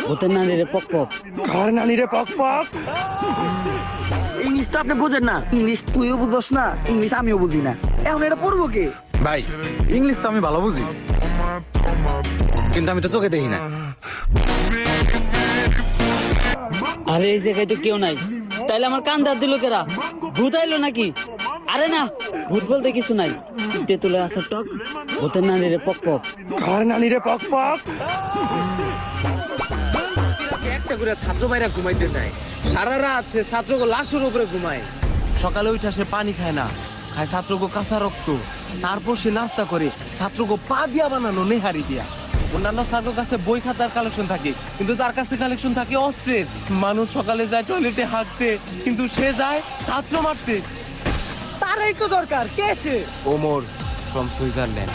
ভূতের নানিরে পক পক। কার নানি রে পক পক? ইংলিশ তো আপনি বোঝেন না। ইংলিশ তুইও বুঝস না, ইংলিশ আমিও বুঝি না। এখন এটা পড়বো কে? ভাই ইংলিশ তো আমি ভালো বুঝি, কিন্তু আমি তো চোখে দেখি না। আরে এই জায়গায় তো কেউ নাই, তাইলে আমার কান ধার দিল কেরা? ভূত আইলো নাকি? আরে না, ভূত বলতে কিছু নাই। তেঁতুলের আসার টক, ভূতের নানিরে পক পক। কার নানি রে পক পক? একটা করে ছাত্র ভাইরা ঘুমাইতে চায়, সারা রাত সে ছাত্রকে লাশের উপরে ঘুমায়। সকালে উঠে সে পানি খায় না, খায় ছাত্রকে কাঁচা রক্ত। তারপর সে নাস্তা করে ছাত্রকে পা দিয়া বানানো নেহারি দিয়া। অন্যান্য ছাত্রের কাছে বই খাতার কালেকশন থাকে, কিন্তু তার কাছে কালেকশন থাকে অস্ত্রের। মানুষ সকালে যায় টয়লেটে হাঁকতে, কিন্তু সে যায় ছাত্র মারতে। তারাই তো দরকার। কে সে? Omar from Switzerland.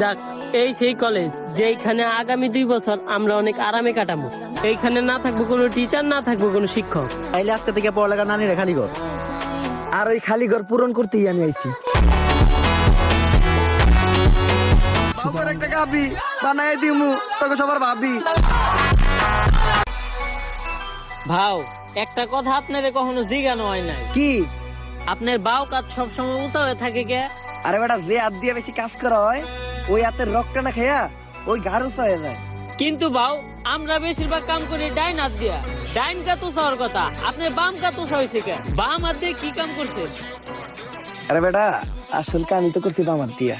যাক, এই সেই কলেজ যেখানে আগামী 2 বছর আমরা অনেক আরামে কাটাবো। এইখানে না থাকবো কোনো টিচার, না থাকবো কোনো শিক্ষক। তাইলে আজকে থেকে পড়ালেখা নানি রে খালি ঘর, আর ওই খালি ঘর পূরণ করতেই আমি আইছি। সবার একটা কাপি বানাই দিমু, তোকে সবার ভাবি। ভাও, একটা কথা আপনারে কখনো জিজ্ঞানো হয় নাই। কি? আপনার বাও কাজ সবসময় উঁচা হয়ে থাকে কে? আরে বেটা, যে হাত দিয়ে বেশি কাজ করা হয় ওই হাতের রক্তটা না খেয়া ওই ঘাড় উঁচা হয়ে যায়। কিন্তু বাও, আমরা বেশিরভাগ কাম করি ডাইন হাত দিয়া। ডাইন কাত উঁচা হওয়ার কথা, আপনার বাম কাত উঁচা হয়েছে কে? বাম হাত দিয়ে কি কাম করছে? আরে বেটা, আসল কাম তো করছি বামার দিয়া।